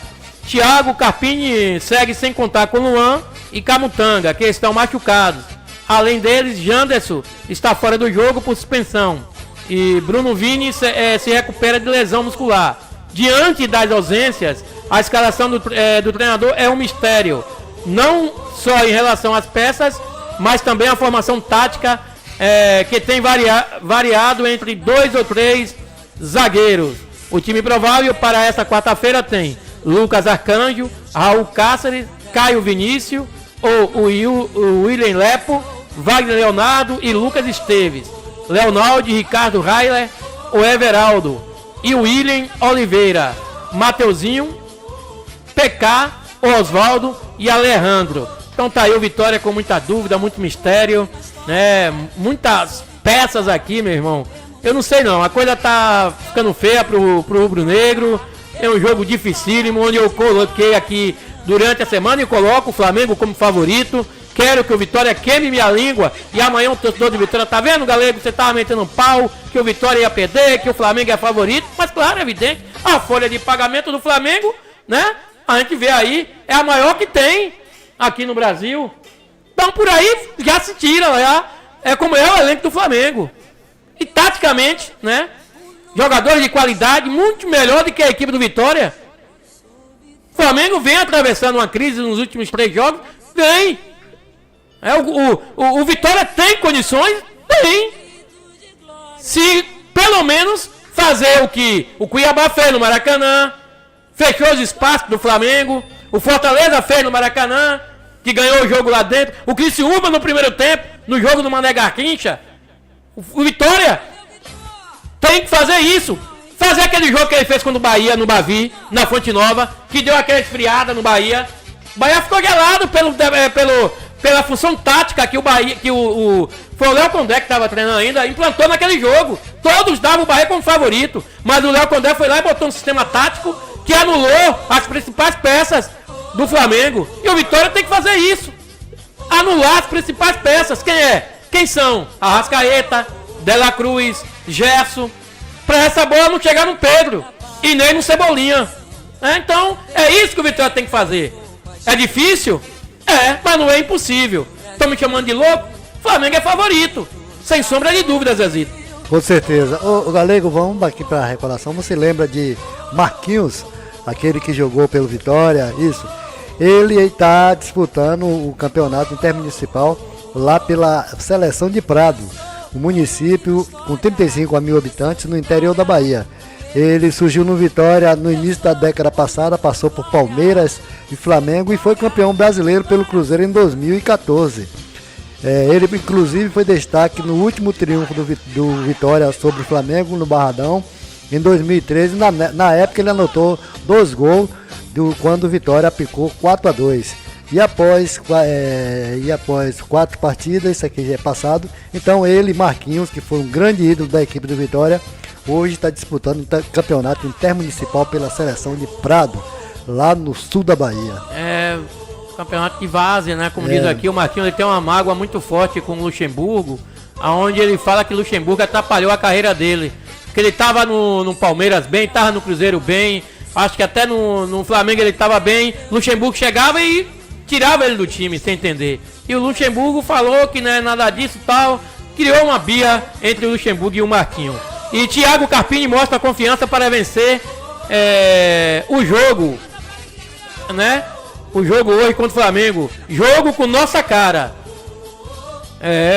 Thiago Carpini segue sem contar com Luan e Camutanga, que estão machucados. Além deles, Janderson está fora do jogo por suspensão e Bruno Vini se recupera de lesão muscular. Diante das ausências, a escalação do treinador é um mistério, não só em relação às peças, mas também a formação tática, que tem variado entre 2 ou 3 zagueiros. O time provável para esta quarta-feira tem Lucas Arcanjo, Raul Cáceres, Caio Vinícius, o William Lepo, Wagner Leonardo e Lucas Esteves, Leonaldo, Ricardo Railer, o Everaldo e o William Oliveira, Mateuzinho, PK, Oswaldo e Alejandro. Então tá aí o Vitória com muita dúvida, muito mistério, né? Muitas peças aqui, meu irmão. Eu não sei não, a coisa tá ficando feia pro rubro-negro. É um jogo dificílimo, onde eu coloquei aqui durante a semana e coloco o Flamengo como favorito. Quero que o Vitória queime minha língua. E amanhã o torcedor de Vitória, tá vendo, Galego? Você tava metendo um pau, que o Vitória ia perder, que o Flamengo é favorito. Mas claro, é evidente, a folha de pagamento do Flamengo, né? A gente vê aí, é a maior que tem aqui no Brasil. Então por aí já se tira, já. É como é o elenco do Flamengo. E taticamente, né? Jogadores de qualidade, muito melhor do que a equipe do Vitória. O Flamengo vem atravessando uma crise nos últimos 3 jogos. Vem. O Vitória tem condições? Tem. Se pelo menos fazer o que o Cuiabá fez no Maracanã, fechou os espaços do Flamengo, o Fortaleza fez no Maracanã, que ganhou o jogo lá dentro, o Criciúma no primeiro tempo, no jogo do Mané Garrincha. O Vitória tem que fazer isso. Fazer aquele jogo que ele fez contra o Bahia, no Bavi, na Fonte Nova, que deu aquela esfriada no Bahia. O Bahia ficou gelado pela função tática que o Bahia, foi o Léo Condé que estava treinando ainda, implantou naquele jogo. Todos davam o Bahia como favorito, mas o Léo Condé foi lá e botou um sistema tático que anulou as principais peças do Flamengo. E o Vitória tem que fazer isso. Anular as principais peças. Quem são? Arrascaeta, De La Cruz, Gerson, para essa bola não chegar no Pedro e nem no Cebolinha. Então, é isso que o Vitória tem que fazer. É difícil? Mas não é impossível. Estão me chamando de louco? O Flamengo é favorito, sem sombra de dúvida, Zezito. Com certeza. Ô Galego, vamos aqui para a recordação. Você lembra de Marquinhos, aquele que jogou pelo Vitória? Isso. Ele está disputando o campeonato intermunicipal lá pela Seleção de Prado, um município com 35 mil habitantes no interior da Bahia. Ele surgiu no Vitória no início da década passada, passou por Palmeiras e Flamengo e foi campeão brasileiro pelo Cruzeiro em 2014. Ele inclusive foi destaque no último triunfo do Vitória sobre o Flamengo no Barradão em 2013. Na época ele anotou 2 gols quando o Vitória aplicou 4-2. E após 4 partidas, isso aqui já é passado, então ele, Marquinhos, que foi um grande ídolo da equipe do Vitória, hoje está disputando um campeonato intermunicipal pela seleção de Prado, lá no sul da Bahia. É, campeonato de várzea, né? Como diz aqui, o Marquinhos, ele tem uma mágoa muito forte com o Luxemburgo, aonde ele fala que o Luxemburgo atrapalhou a carreira dele. Porque ele estava no Palmeiras bem, estava no Cruzeiro bem, acho que até no Flamengo ele estava bem. Luxemburgo chegava e tirava ele do time, sem entender. E o Luxemburgo falou que não é nada disso e tal, criou uma birra entre o Luxemburgo e o Marquinhos. E Thiago Carpini mostra confiança para vencer o jogo, né? O jogo hoje contra o Flamengo. Jogo com nossa cara.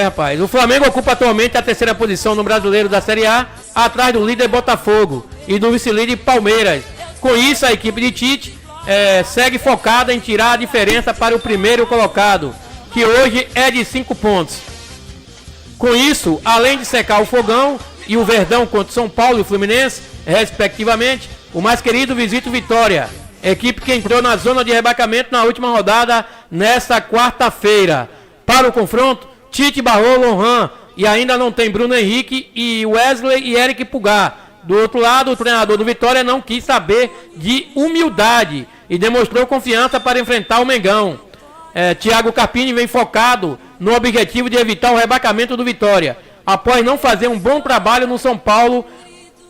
Rapaz, o Flamengo ocupa atualmente a 3ª posição no Brasileiro da Série A, atrás do líder Botafogo e do vice-líder Palmeiras. Com isso, a equipe de Tite segue focada em tirar a diferença para o primeiro colocado, que hoje é de 5 pontos. Com isso, além de secar o Fogão e o Verdão contra São Paulo e o Fluminense, respectivamente, o mais querido visita o Vitória, equipe que entrou na zona de rebaixamento na última rodada nesta quarta-feira. Para o confronto, Tite barrou Lohan e ainda não tem Bruno Henrique e Wesley e Eric Pulgar. Do outro lado, o treinador do Vitória não quis saber de humildade e demonstrou confiança para enfrentar o Mengão. Thiago Carpini vem focado no objetivo de evitar o rebaixamento do Vitória. Após não fazer um bom trabalho no São Paulo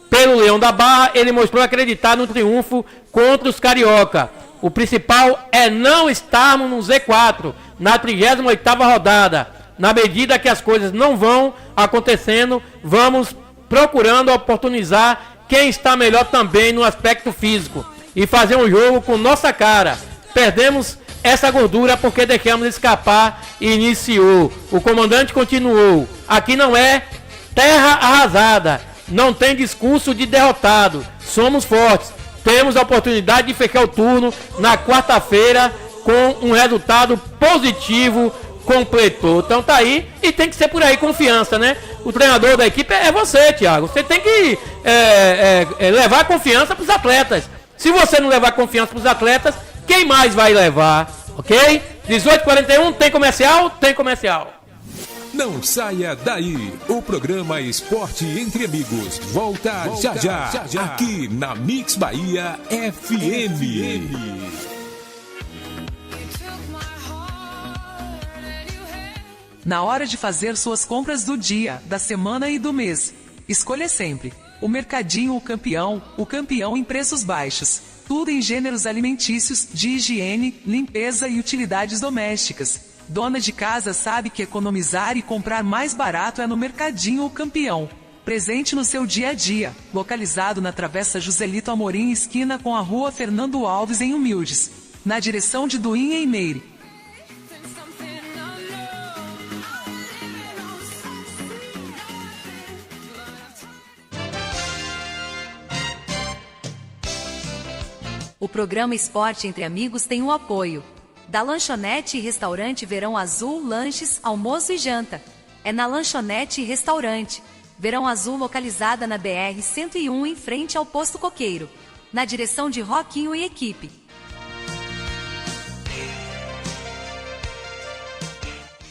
pelo Leão da Barra, ele mostrou acreditar no triunfo contra os carioca. O principal é não estarmos no Z4 na 38ª rodada. Na medida que as coisas não vão acontecendo, vamos procurando oportunizar quem está melhor também no aspecto físico e fazer um jogo com nossa cara. Perdemos essa gordura porque deixamos escapar e iniciou. O comandante continuou: aqui não é terra arrasada, não tem discurso de derrotado, somos fortes, temos a oportunidade de fechar o turno na quarta-feira com um resultado positivo. Completou. Então tá aí, e tem que ser por aí confiança, né? O treinador da equipe é você, Thiago. Você tem que levar confiança pros atletas. Se você não levar confiança pros atletas, quem mais vai levar? Ok? 18h41, tem comercial? Tem comercial. Não saia daí. O programa Esporte Entre Amigos volta já, aqui na Mix Bahia FM. Na hora de fazer suas compras do dia, da semana e do mês, escolha sempre o Mercadinho o campeão em preços baixos. Tudo em gêneros alimentícios, de higiene, limpeza e utilidades domésticas. Dona de casa sabe que economizar e comprar mais barato é no Mercadinho o Campeão. Presente no seu dia a dia. Localizado na Travessa Joselito Amorim, esquina com a Rua Fernando Alves, em Humildes. Na direção de Duim, em Meire. O programa Esporte Entre Amigos tem o apoio da Lanchonete e Restaurante Verão Azul, lanches, almoço e janta. É na Lanchonete e Restaurante Verão Azul, localizada na BR-101, em frente ao Posto Coqueiro, na direção de Roquinho e equipe.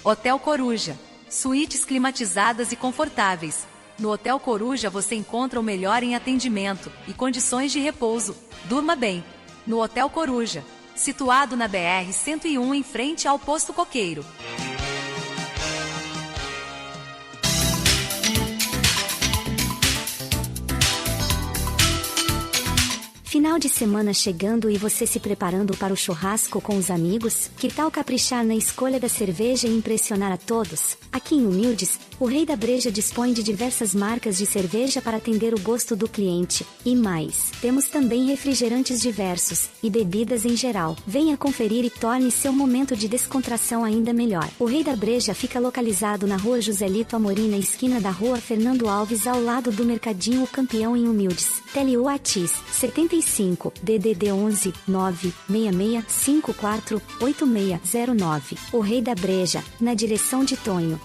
Hotel Coruja, suítes climatizadas e confortáveis. No Hotel Coruja você encontra o melhor em atendimento e condições de repouso. Durma bem no Hotel Coruja, situado na BR-101, em frente ao Posto Coqueiro. Final de semana chegando e você se preparando para o churrasco com os amigos? Que tal caprichar na escolha da cerveja e impressionar a todos? Aqui em Humildes, o Rei da Breja dispõe de diversas marcas de cerveja para atender o gosto do cliente. E mais, temos também refrigerantes diversos e bebidas em geral. Venha conferir e torne seu momento de descontração ainda melhor. O Rei da Breja fica localizado na Rua Joselito Amorim, na esquina da Rua Fernando Alves, ao lado do Mercadinho o Campeão, em Humildes. Tele Whats 75 DDD 11 966 54 8609. O Rei da Breja, na direção de Tonho.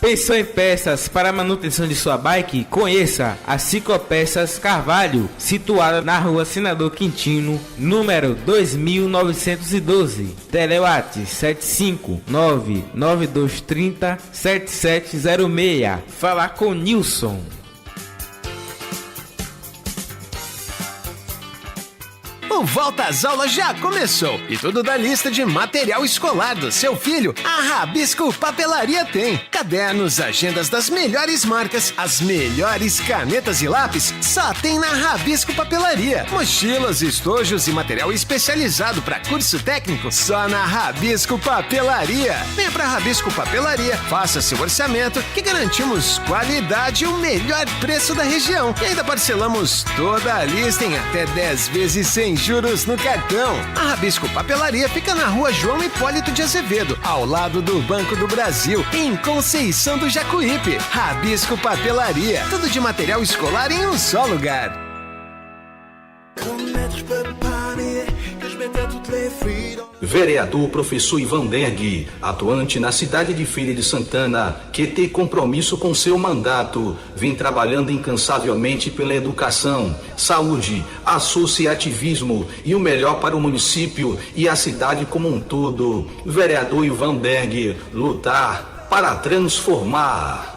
Pensou em peças para a manutenção de sua bike? Conheça a Ciclopeças Carvalho, situada na rua Senador Quintino, número 2912. Telewatch 75992307706. Falar com Nilson. O Volta às Aulas já começou e tudo da lista de material escolar do seu filho, a Rabisco Papelaria tem. Cadernos, agendas das melhores marcas, as melhores canetas e lápis, só tem na Rabisco Papelaria. Mochilas, estojos e material especializado para curso técnico, só na Rabisco Papelaria. Venha pra Rabisco Papelaria, faça seu orçamento que garantimos qualidade e o melhor preço da região. E ainda parcelamos toda a lista em até 10 vezes sem juros no cartão. A Rabisco Papelaria fica na rua João Hipólito de Azevedo, ao lado do Banco do Brasil, em Conceição do Jacuípe. Rabisco Papelaria, tudo de material escolar em um só lugar. Vereador professor Ivan Derg, atuante na cidade de Feira de Santana, que tem compromisso com seu mandato, vem trabalhando incansavelmente pela educação, saúde, associativismo e o melhor para o município e a cidade como um todo. Vereador Ivan Derg, lutar para transformar.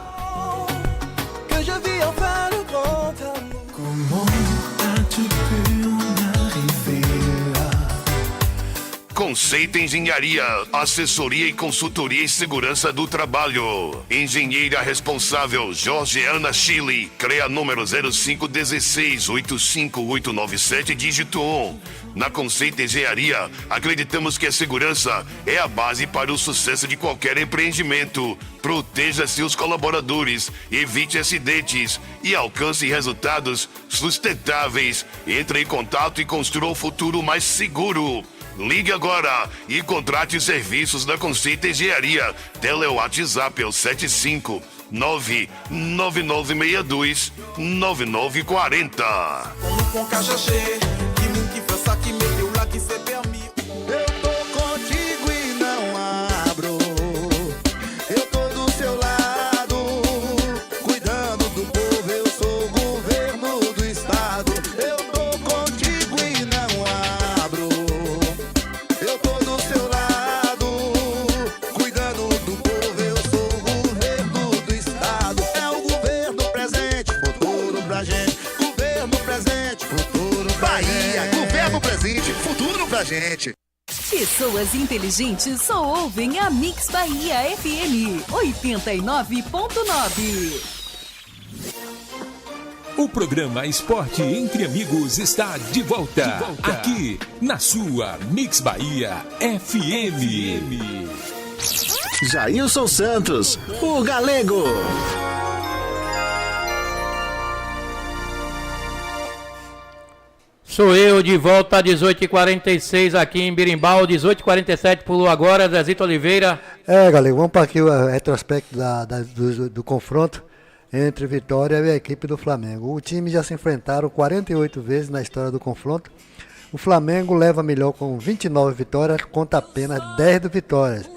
Conceito Engenharia, assessoria e consultoria em segurança do trabalho. Engenheira responsável Jorgiana Chile, CREA número 0516-85897, dígito 1. Na Conceito Engenharia, acreditamos que a segurança é a base para o sucesso de qualquer empreendimento. Proteja seus colaboradores, evite acidentes e alcance resultados sustentáveis. Entre em contato e construa um futuro mais seguro. Ligue agora e contrate os serviços da Conceito Engenharia. Telewatch é o 75999629940. Eu tô contigo e não abro. Eu tô do seu lado, cuidando do povo. Eu sou o governo do estado. Eu tô contigo e não abro. Eu tô do seu lado, cuidando do povo. Eu sou o governo do estado. É o governo presente, futuro pra gente. Governo presente, futuro pra Bahia, gente. Governo presente, futuro pra gente. Pessoas inteligentes só ouvem a Mix Bahia FM 89.9. O programa Esporte Entre Amigos está de volta. Aqui na sua Mix Bahia FM. Jailson Santos, o Galego. Sou eu de volta às 18h46 aqui em Birimbau, 18h47 pulou agora, Zezito Oliveira. Galego, vamos para aqui o retrospecto do confronto entre Vitória e a equipe do Flamengo. O time já se enfrentaram 48 vezes na história do confronto. O Flamengo leva melhor com 29 vitórias contra apenas 10 vitórias.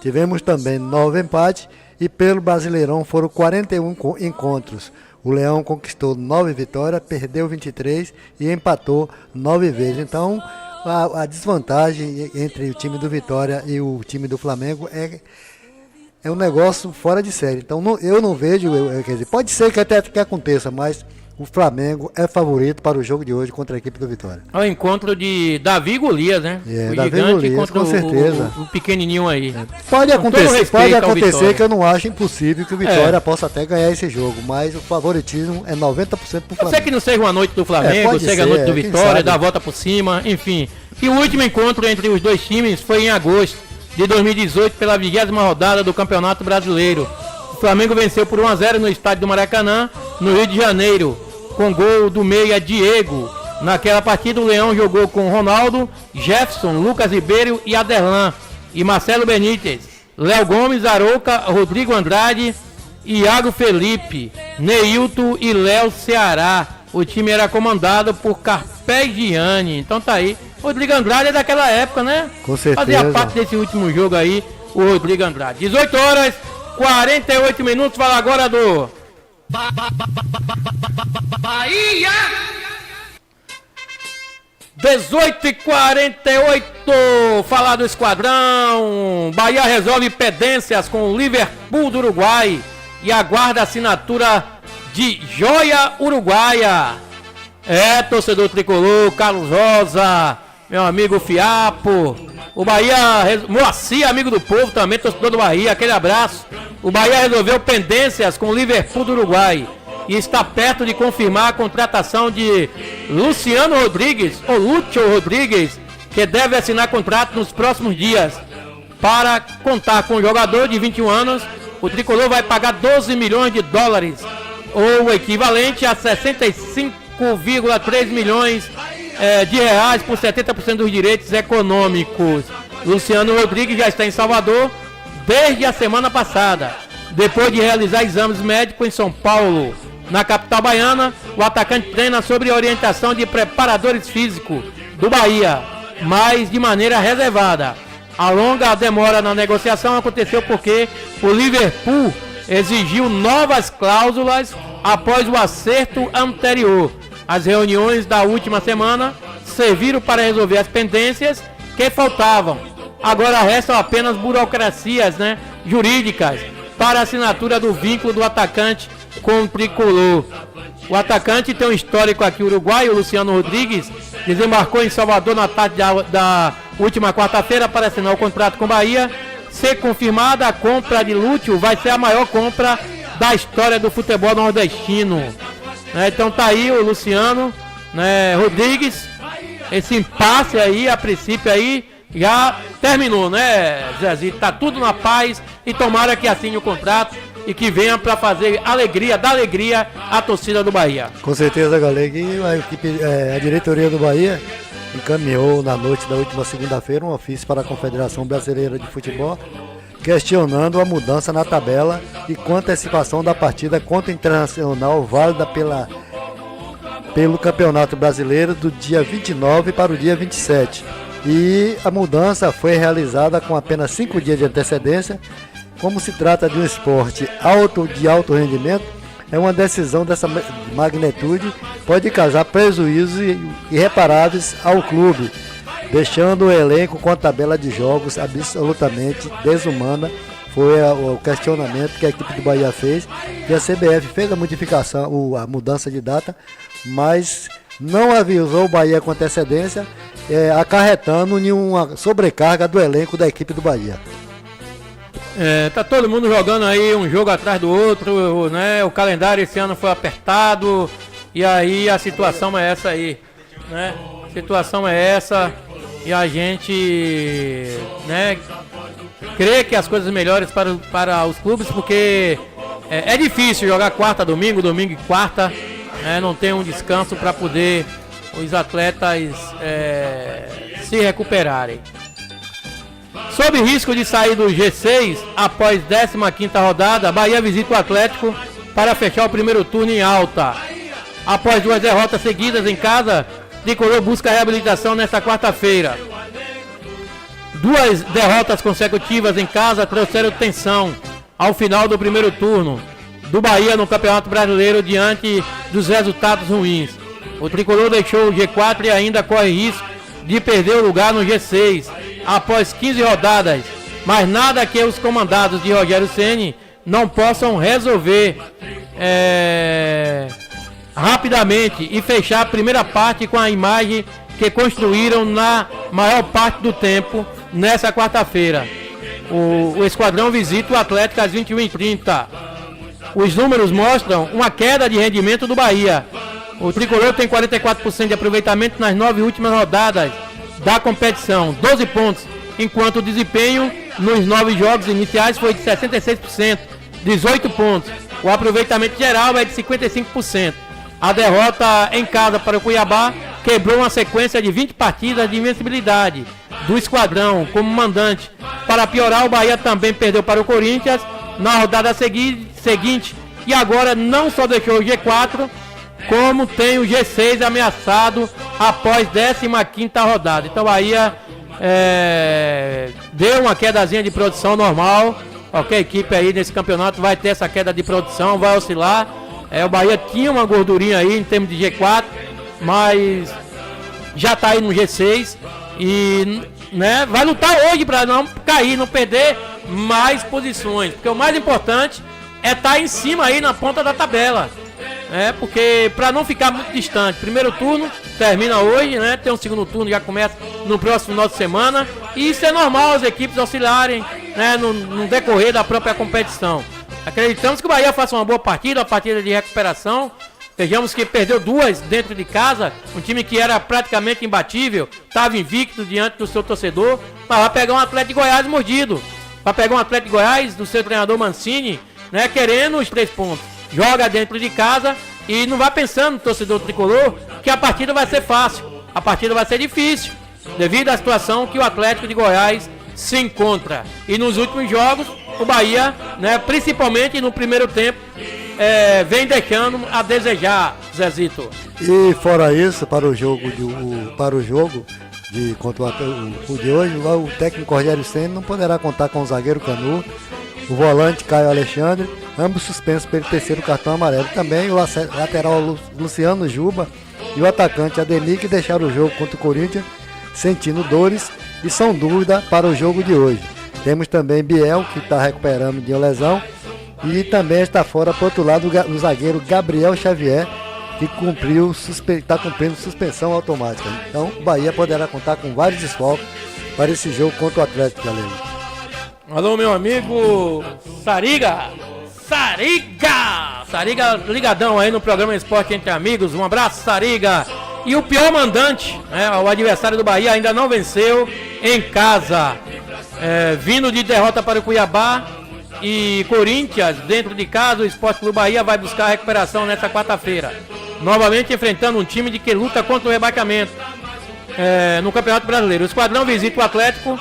Tivemos também 9 empates e pelo Brasileirão foram 41 encontros. O Leão conquistou 9 vitórias, perdeu 23 e empatou 9 vezes. Então, a desvantagem entre o time do Vitória e o time do Flamengo é um negócio fora de série. Então, eu não vejo, quer dizer, pode ser que até que aconteça, mas o Flamengo é favorito para o jogo de hoje contra a equipe do Vitória. É o encontro de Davi e Golias, né? O Davi gigante Golias, contra com certeza. O pequenininho aí. Pode acontecer que eu não acho impossível que o Vitória possa até ganhar esse jogo, mas o favoritismo é 90% pro Flamengo. Pode ser que não seja uma noite do Flamengo, seja a noite do Vitória, dá a volta por cima, enfim. E o último encontro entre os dois times foi em agosto de 2018 pela 20ª rodada do Campeonato Brasileiro. O Flamengo venceu por 1-0 no estádio do Maracanã, no Rio de Janeiro, com gol do meia Diego. Naquela partida o Leão jogou com Ronaldo, Jefferson, Lucas Ribeiro e Aderlan, e Marcelo Benítez, Léo Gomes, Arouca, Rodrigo Andrade, Iago Felipe, Neilton e Léo Ceará. O time era comandado por Carpegiani. Então tá aí, Rodrigo Andrade é daquela época, né? Com certeza. Fazia parte desse último jogo aí, o Rodrigo Andrade. 18 horas, 48 minutos, fala agora do... Bahia! 18h48, falar do Esquadrão. Bahia resolve pendências com o Liverpool do Uruguai e aguarda a assinatura de joia uruguaia. Torcedor tricolor, Carlos Rosa, meu amigo Fiapo, o Bahia, Moacir, amigo do povo também, torcedor do Bahia, aquele abraço. O Bahia resolveu pendências com o Liverpool do Uruguai e está perto de confirmar a contratação de Luciano Rodrigues, ou Lúcio Rodrigues, que deve assinar contrato nos próximos dias. Para contar com o jogador de 21 anos, o tricolor vai pagar 12 milhões de dólares, ou o equivalente a 65,3 milhões de reais por 70% dos direitos econômicos. Luciano Rodrigues já está em Salvador desde a semana passada, depois de realizar exames médicos em São Paulo. Na capital baiana, o atacante treina sob orientação de preparadores físicos do Bahia, mas de maneira reservada. A longa demora na negociação aconteceu porque o Liverpool exigiu novas cláusulas após o acerto anterior. As reuniões da última semana serviram para resolver as pendências que faltavam. Agora restam apenas burocracias, jurídicas para a assinatura do vínculo do atacante com o tricolor. O atacante tem um histórico aqui uruguaio, o Luciano Rodrigues, desembarcou em Salvador na tarde da última quarta-feira para assinar o contrato com o Bahia. Se confirmada, a compra de Lúcio vai ser a maior compra da história do futebol nordestino. Então tá aí o Luciano Rodrigues. Esse impasse aí, a princípio aí, já terminou, Zezinho? Tá tudo na paz e tomara que assine o contrato e que venha para fazer alegria, dar alegria à torcida do Bahia. Com certeza, galera. E a diretoria do Bahia encaminhou na noite da última segunda-feira um ofício para a Confederação Brasileira de Futebol questionando a mudança na tabela e com antecipação da partida contra o Internacional válida pelo Campeonato Brasileiro do dia 29 para o dia 27. E a mudança foi realizada com apenas 5 dias de antecedência. Como se trata de um esporte de alto rendimento, uma decisão dessa magnitude pode causar prejuízos irreparáveis ao clube, deixando o elenco com a tabela de jogos absolutamente desumana. Foi o questionamento que a equipe do Bahia fez, e a CBF fez a modificação, a mudança de data, mas não avisou o Bahia com antecedência, acarretando em uma sobrecarga do elenco da equipe do Bahia. Tá todo mundo jogando aí um jogo atrás do outro, O calendário esse ano foi apertado e aí a situação é essa aí, A situação é essa e a gente, crê que as coisas melhores para os clubes, porque é difícil jogar quarta, domingo e quarta, não tem um descanso para poder os atletas se recuperarem. Sob risco de sair do G6 após 15ª rodada, Bahia visita o Atlético para fechar o primeiro turno em alta. Após 2 derrotas seguidas em casa, Tricolor busca a reabilitação nesta quarta-feira. 2 derrotas consecutivas em casa trouxeram tensão ao final do primeiro turno do Bahia no Campeonato Brasileiro diante dos resultados ruins. O Tricolor deixou o G4 e ainda corre risco de perder o lugar no G6 após 15 rodadas, mas nada que os comandados de Rogério Ceni não possam resolver rapidamente e fechar a primeira parte com a imagem que construíram na maior parte do tempo nessa quarta-feira. O Esquadrão visita o Atlético às 21h30. Os números mostram uma queda de rendimento do Bahia. O Tricolor tem 44% de aproveitamento nas 9 últimas rodadas da competição, 12 pontos, enquanto o desempenho nos 9 jogos iniciais foi de 66%, 18 pontos. O aproveitamento geral é de 55%. A derrota em casa para o Cuiabá quebrou uma sequência de 20 partidas de invencibilidade do Esquadrão como mandante. Para piorar, o Bahia também perdeu para o Corinthians na rodada seguinte e agora não só deixou o G4, como tem o G6 ameaçado após 15ª rodada. Então Bahia deu uma quedazinha de produção normal qualquer equipe aí nesse campeonato vai ter essa queda de produção, vai oscilar. O Bahia tinha uma gordurinha aí em termos de G4, mas já está aí no G6 e, né, vai lutar hoje para não cair, não perder mais posições, porque o mais importante é estar em cima aí na ponta da tabela. Porque para não ficar muito distante, primeiro turno termina hoje, né? Tem um segundo turno, já começa no próximo final de semana. E isso é normal, as equipes oscilarem, né, no decorrer da própria competição. Acreditamos que o Bahia faça uma boa partida, uma partida de recuperação. Vejamos que perdeu 2 dentro de casa, um time que era praticamente imbatível, estava invicto diante do seu torcedor, mas vai pegar um Atlético de Goiás mordido. Vai pegar um Atlético de Goiás do seu treinador Mancini, né, querendo os 3 pontos. Joga dentro de casa e não vai pensando, torcedor tricolor, que a partida vai ser fácil. A partida vai ser difícil, devido à situação que o Atlético de Goiás se encontra. E nos últimos jogos, o Bahia, né, principalmente no primeiro tempo, vem deixando a desejar, Zezito. E fora isso, para o jogo contra o de hoje, o técnico Rogério Ceni não poderá contar com o zagueiro Canu, o volante Caio Alexandre, ambos suspensos pelo 3º cartão amarelo. Também o lateral Luciano Juba e o atacante Ademir, que deixaram o jogo contra o Corinthians sentindo dores e são dúvida para o jogo de hoje. Temos também Biel, que está recuperando de uma lesão, e também está fora, por outro lado, o zagueiro Gabriel Xavier, que está cumprindo suspensão automática. Então o Bahia poderá contar com vários desfalques para esse jogo contra o Atlético, galera. Alô, meu amigo Sariga ligadão aí no programa Esporte Entre Amigos. Um abraço, Sariga. E o pior mandante, o adversário do Bahia, ainda não venceu em casa, vindo de derrota para o Cuiabá e Corinthians dentro de casa. O Esporte Clube Bahia vai buscar a recuperação nesta quarta-feira, novamente enfrentando um time que luta contra o rebaixamento no Campeonato Brasileiro. O esquadrão visita o Atlético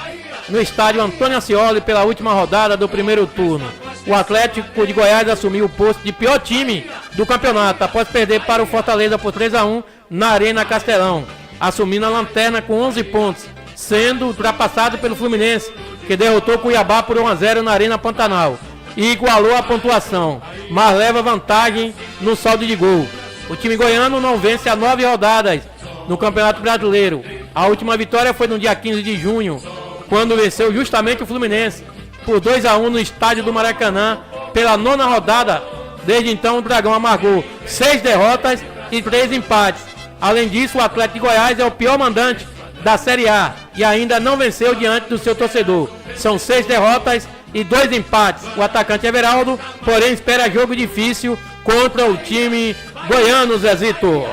no estádio Antônio Ascioli pela última rodada do primeiro turno. O Atlético de Goiás assumiu o posto de pior time do campeonato após perder para o Fortaleza por 3-1 na Arena Castelão, assumindo a lanterna com 11 pontos, sendo ultrapassado pelo Fluminense, que derrotou o Cuiabá por 1-0 na Arena Pantanal e igualou a pontuação, mas leva vantagem no saldo de gol. O time goiano não vence há 9 rodadas no Campeonato Brasileiro. A última vitória foi no dia 15 de junho, quando venceu justamente o Fluminense por 2-1 no estádio do Maracanã pela 9ª rodada. Desde então o Dragão amargou 6 derrotas e 3 empates. Além disso, o Atlético de Goiás é o pior mandante da Série A e ainda não venceu diante do seu torcedor. São 6 derrotas e 2 empates. O atacante Everaldo, porém, espera jogo difícil contra o time goiano, Zezito.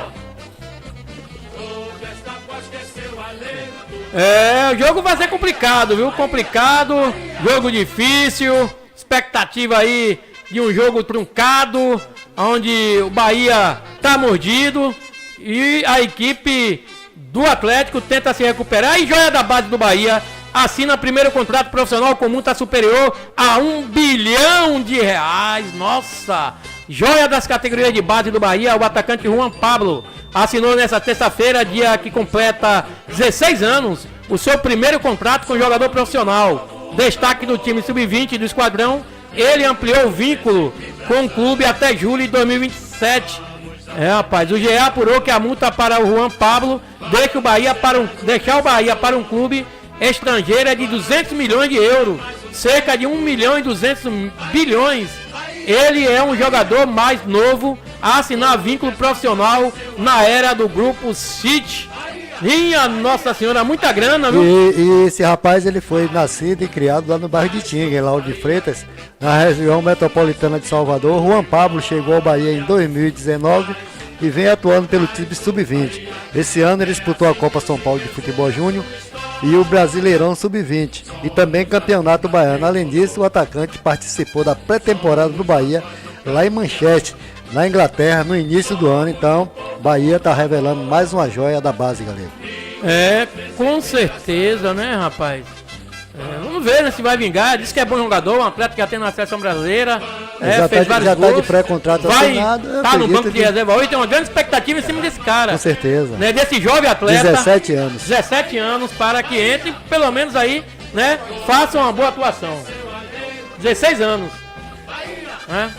O jogo vai ser complicado, viu? Complicado, jogo difícil, expectativa aí de um jogo truncado, onde o Bahia tá mordido e a equipe do Atlético tenta se recuperar. E joia da base do Bahia assina primeiro contrato profissional com multa superior a R$1 bilhão. Nossa! Joia das categorias de base do Bahia, o atacante Juan Pablo assinou nessa terça-feira, dia que completa 16 anos, o seu primeiro contrato com jogador profissional. Destaque do time sub-20 do esquadrão, ele ampliou o vínculo com o clube até julho de 2027. Rapaz, o GE apurou que a multa para o Juan Pablo deixar o Bahia para um clube estrangeiro é de 200 milhões de euros, cerca de 1 milhão e 200 bilhões. Ele é um jogador mais novo a assinar vínculo profissional na era do Grupo City. Minha Nossa Senhora, muita grana, viu? E esse rapaz, ele foi nascido e criado lá no bairro de Tinga, em Lauro de Freitas, na região metropolitana de Salvador. Juan Pablo chegou ao Bahia em 2019 e vem atuando pelo time sub-20. Esse ano ele disputou a Copa São Paulo de Futebol Júnior e o Brasileirão Sub-20 e também Campeonato Baiano. Além disso, o atacante participou da pré-temporada do Bahia lá em Manchester, na Inglaterra, no início do ano. Então, Bahia está revelando mais uma joia da base, galera. Com certeza, né, rapaz? Vamos ver, né, se vai vingar. Diz que é bom jogador, um atleta que já tem na seleção brasileira. Fez vários gols. Tá de pré-contrato assinado. Tá no banco de reserva hoje, tem uma grande expectativa em cima desse cara. Com certeza. Né, desse jovem atleta. 17 anos. 17 anos, para que entre, pelo menos aí, né, faça uma boa atuação. 16 anos. É?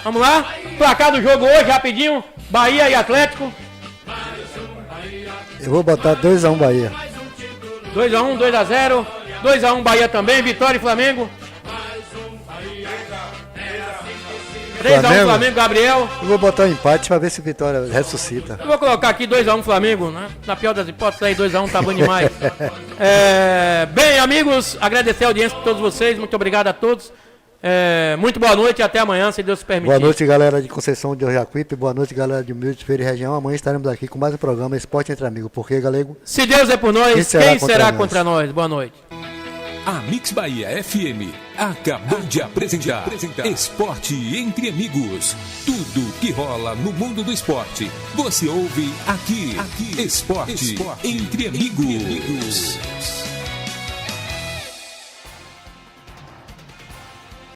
Vamos lá? Placar do jogo hoje, rapidinho. Bahia e Atlético. Eu vou botar 2x1 Bahia. 2x1, 2x0. 2x1 Bahia também. Vitória e Flamengo. 3x1 Flamengo, Gabriel. Eu vou botar um empate pra ver se Vitória ressuscita. Eu vou colocar aqui 2x1 Flamengo, né? Na pior das hipóteses aí, 2x1 tá bom demais. Bem, amigos, agradecer a audiência de todos vocês. Muito obrigado a todos. Muito boa noite e até amanhã, se Deus permitir. Boa noite, galera de Conceição de Jacuípe. Boa noite, galera de Humilde, Feira e Região. Amanhã estaremos aqui com mais um programa Esporte Entre Amigos. Por quê, Galego? Se Deus é por nós, quem será contra nós? Boa noite. A Mix Bahia FM acabou de apresentar Esporte Entre Amigos. Tudo que rola no mundo do esporte, você ouve aqui. Esporte Entre Amigos.